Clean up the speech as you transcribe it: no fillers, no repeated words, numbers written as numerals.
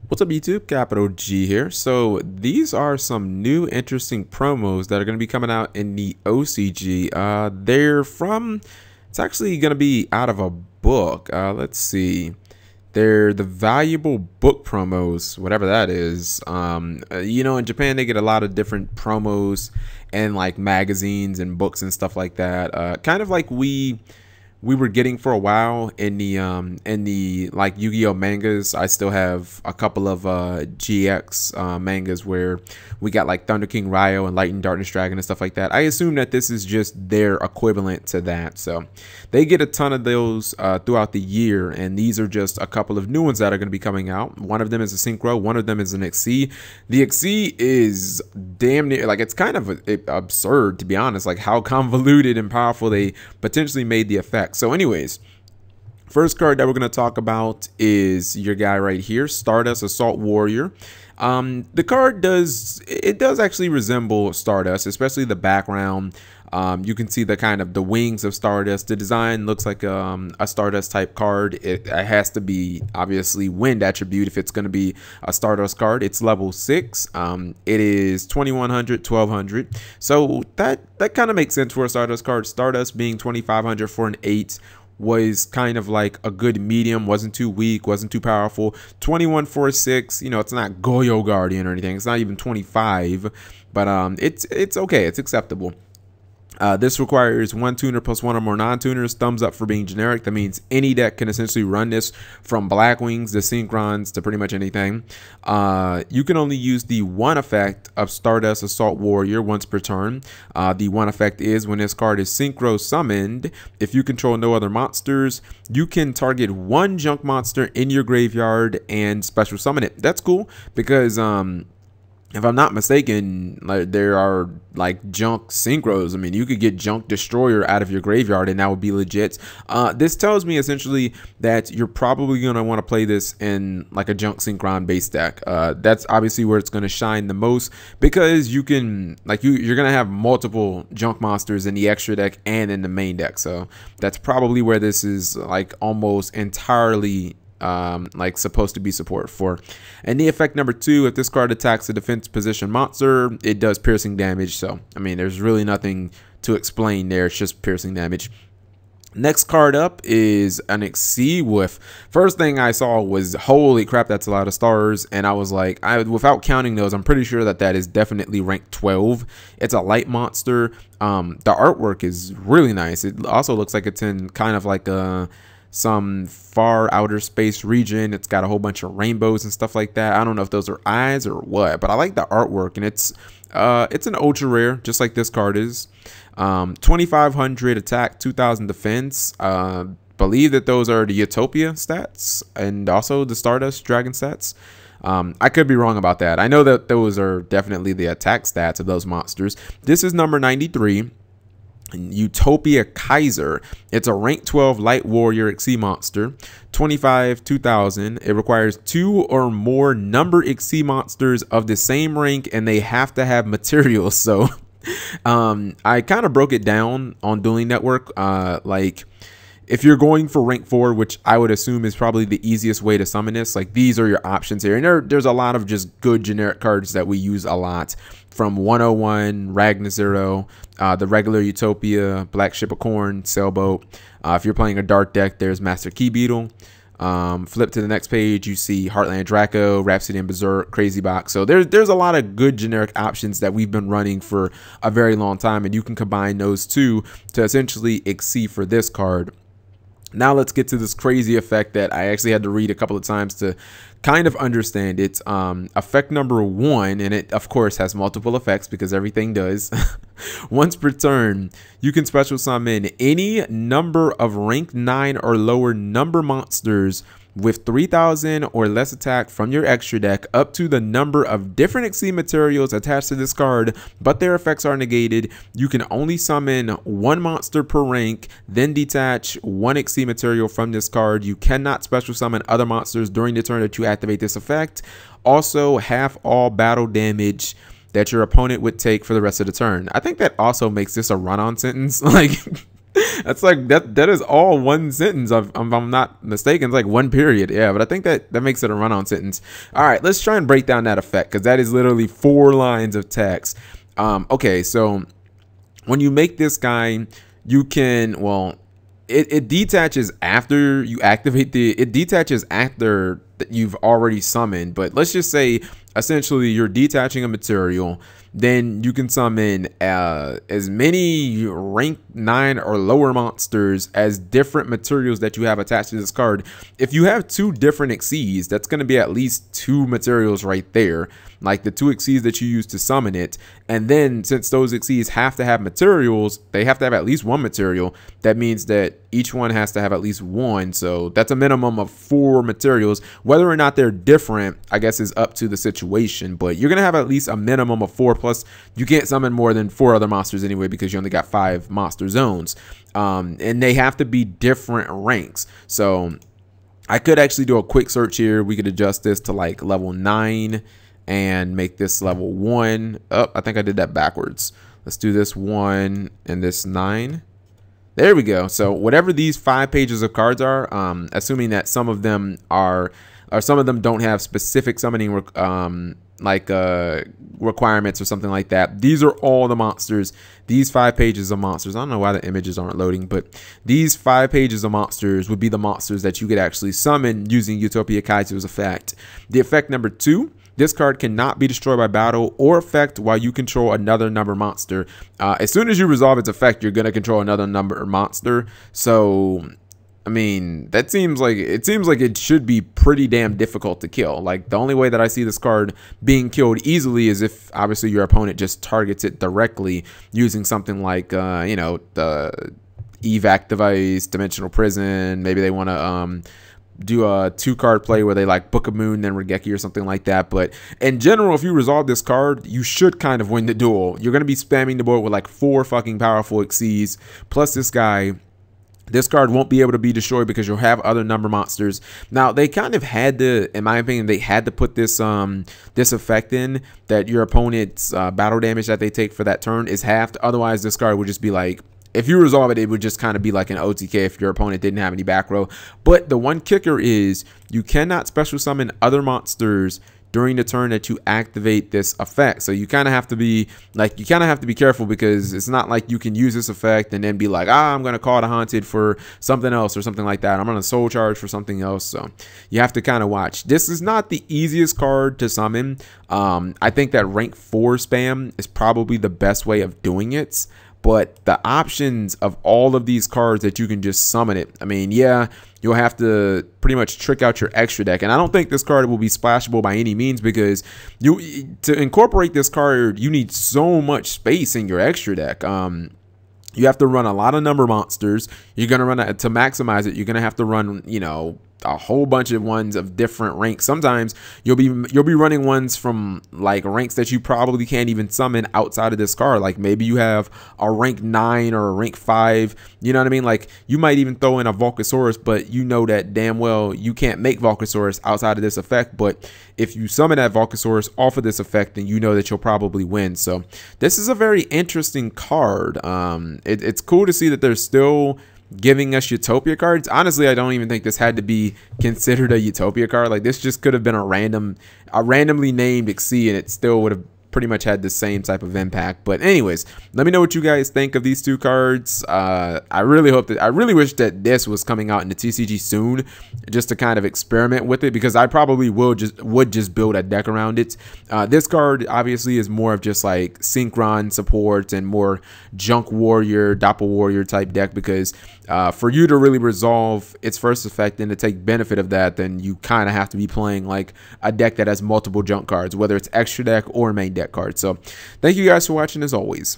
What's up YouTube, Capital G here. So these are some new interesting promos that are going to be coming out in the OCG. It's actually going to be out of a book. Let's see. They're the valuable book promos, whatever that is. In Japan, they get a lot of different promos and like magazines and books and stuff like that. Kind of like we were getting for a while in the like Yu-Gi-Oh mangas. I still have a couple of GX mangas where we got like Thunder King Ryo and Lightning Darkness Dragon and stuff like that. I assume that this is just their equivalent to that. So they get a ton of those throughout the year, and these are just a couple of new ones that are going to be coming out. One of them is a synchro, one of them is an XC. The XC is damn near, like, it's kind of absurd, to be honest, like how convoluted and powerful they potentially made the effect. So anyways, first card that we're going to talk about is your guy right here, Stardust Assault Warrior. The card does actually resemble Stardust, especially the background. You can see the kind of the wings of Stardust. The design looks like a Stardust type card. It has to be obviously wind attribute if it's going to be a Stardust card. It's level 6. It is 2100, 1200. So that kind of makes sense for a Stardust card. Stardust being 2500 for an 8 was kind of like a good medium, wasn't too weak, wasn't too powerful. 21 for a 6, it's not Goyo Guardian or anything. It's not even 25, but it's okay. It's acceptable. This requires one tuner plus one or more non-tuners. Thumbs up for being generic. That means any deck can essentially run this, from Black Wings to Synchrons to pretty much anything. You can only use the one effect of Stardust Assault Warrior once per turn. The one effect is when this card is synchro summoned, if you control no other monsters, you can target one junk monster in your graveyard and special summon it. That's cool because if I'm not mistaken, like, there are like junk synchros. I mean, you could get Junk Destroyer out of your graveyard and that would be legit. This tells me essentially that you're probably going to want to play this in like a junk synchron base deck. That's obviously where it's going to shine the most, because you can, like, you're going to have multiple junk monsters in the extra deck and in the main deck. So that's probably where this is like almost entirely like supposed to be support for. And the effect number 2, if this card attacks a defense position monster, it does piercing damage. So I mean, there's really nothing to explain there. It's just piercing damage. Next card up is an XC Whiff. First thing I saw was, holy crap, that's a lot of stars. And I was like, without counting those, I'm pretty sure that is definitely rank 12. It's a light monster. The artwork is really nice. It also looks like it's in kind of like some far outer space region. It's got a whole bunch of rainbows and stuff like that. I don't know if those are eyes or what, but I like the artwork, and it's an ultra rare, just like this card is. 2500 attack, 2000 defense. Believe that those are the Utopia stats and also the Stardust Dragon stats. I could be wrong about that. I know that those are definitely the attack stats of those monsters. This is number 93. Utopia Kaiser. It's a rank 12 light warrior XC monster. 25 2000. It requires 2 or more number XC monsters of the same rank, and they have to have materials. So I kind of broke it down on Dueling Network. Like, if you're going for rank 4, which I would assume is probably the easiest way to summon this, like, these are your options here. And there's a lot of just good generic cards that we use a lot, from 101, Ragnar Zero, the regular Utopia, Black Ship of Corn, Sailboat. If you're playing a dark deck, there's Master Key Beetle. Flip to the next page, you see Heartland Draco, Rhapsody and Berserk, Crazy Box. So there's a lot of good generic options that we've been running for a very long time, and you can combine those two to essentially exceed for this card. Now let's get to this crazy effect that I actually had to read a couple of times to kind of understand. It's effect number 1, and it of course has multiple effects because everything does. Once per turn, you can special summon any number of rank 9 or lower number monsters with 3000 or less attack from your extra deck, up to the number of different XC materials attached to this card, but their effects are negated. You can only summon one monster per rank, then detach one XC material from this card. You cannot special summon other monsters during the turn that you activate this effect. Also, half all battle damage that your opponent would take for the rest of the turn. I think that also makes this a run-on sentence. Like, That's like that is all one sentence. If I'm not mistaken, it's like one period. Yeah, but I think that makes it a run-on sentence. All right, let's try and break down that effect, because that is literally 4 lines of text. Okay, so when you make this guy, you can, well, it detaches after you activate it detaches after you've already summoned. But let's just say essentially you're detaching a material, then you can summon as many rank 9 or lower monsters as different materials that you have attached to this card. If you have 2 different exceeds, that's going to be at least 2 materials right there, like the 2 exceeds that you use to summon it. And then since those exceeds have to have materials, they have to have at least 1 material. That means that each one has to have at least 1. So that's a minimum of 4 materials. Whether or not they're different, I guess, is up to the situation, but you're going to have at least a minimum of 4. Plus, you can't summon more than 4 other monsters anyway, because you only got 5 monster zones. And they have to be different ranks. So I could actually do a quick search here. We could adjust this to like level 9 and make this level 1. Oh, I think I did that backwards. Let's do this 1 and this 9. There we go. So whatever these 5 pages of cards are, assuming that some of them are, or some of them don't have specific summoning requirements or something like that. These are all the monsters. These 5 pages of monsters. I don't know why the images aren't loading, but these 5 pages of monsters would be the monsters that you could actually summon using Utopia Kaiser's effect. The effect number 2. This card cannot be destroyed by battle or effect while you control another number monster. As soon as you resolve its effect, you're going to control another number monster. So, I mean, it seems like it should be pretty damn difficult to kill. Like, the only way that I see this card being killed easily is if, obviously, your opponent just targets it directly using something like, you know, the evac device, dimensional prison. Maybe they want to do a 2-card play where they like Book of Moon, then Regeki or something like that. But in general, if you resolve this card, you should kind of win the duel. You're going to be spamming the board with like 4 fucking powerful exceeds. Plus this guy, this card won't be able to be destroyed because you'll have other number monsters. Now, they kind of had to, in my opinion, they had to put this this effect in, that your opponent's battle damage that they take for that turn is halved. Otherwise, this card would just be like, if you resolve it, it would just kind of be like an OTK if your opponent didn't have any back row. But the one kicker is you cannot special summon other monsters during the turn that you activate this effect. So you kind of have to be like, careful, because it's not like you can use this effect and then be like, I'm going to call the Haunted for something else or something like that. I'm going to Soul Charge for something else. So you have to kind of watch. This is not the easiest card to summon. I think that rank 4 spam is probably the best way of doing it. But the options of all of these cards that you can just summon it, I mean, yeah, you'll have to pretty much trick out your extra deck. And I don't think this card will be splashable by any means, because to incorporate this card, you need so much space in your extra deck. You have to run a lot of number monsters. You're going to run to maximize it. You're going to have to run, you know, a whole bunch of ones of different ranks. Sometimes you'll be running ones from like ranks that you probably can't even summon outside of this card. Like maybe you have a rank 9 or a rank 5. You know what I mean? Like you might even throw in a Volcasaurus, but you know that damn well you can't make Volcasaurus outside of this effect. But if you summon that Volcasaurus off of this effect, then you know that you'll probably win. So this is a very interesting card. It's cool to see that there's still giving us Utopia cards. Honestly, I don't even think this had to be considered a Utopia card. Like this just could have been a randomly named Exceed, and it still would have pretty much had the same type of impact. But anyways, let me know what you guys think of these 2 cards. I really wish that this was coming out in the TCG soon, just to kind of experiment with it, because I probably would just build a deck around it. This card obviously is more of just like Synchron support and more Junk Warrior, Doppel Warrior type deck, because for you to really resolve its first effect and to take benefit of that, then you kind of have to be playing like a deck that has multiple junk cards, whether it's extra deck or main deck cards. So thank you guys for watching as always.